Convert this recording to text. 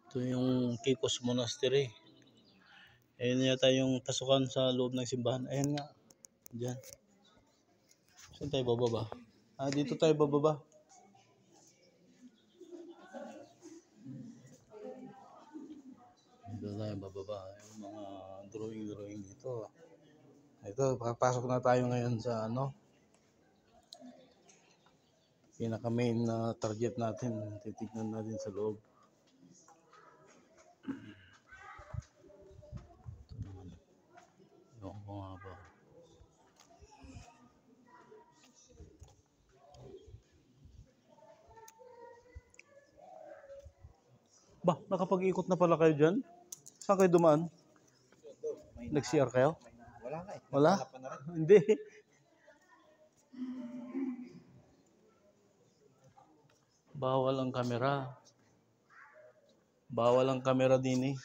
Ito yung Kikos Monastery. Ayan yata yung pasukan sa loob ng simbahan. Ayan nga. Diyan. Saan tayo bababa? Dito tayo bababa. Dito tayo bababa. Yung mga drawing dito. Ito, papasok na tayo ngayon sa pinaka main na target natin. Titignan natin sa loob. Ewan ko nga ba. Nakapag-ikot na pala kayo dyan? Saan kayo dumaan? Nag-CR kayo? Wala na eh. Wala? Hindi. Bawal ang kamera. Bawal ang kamera din eh.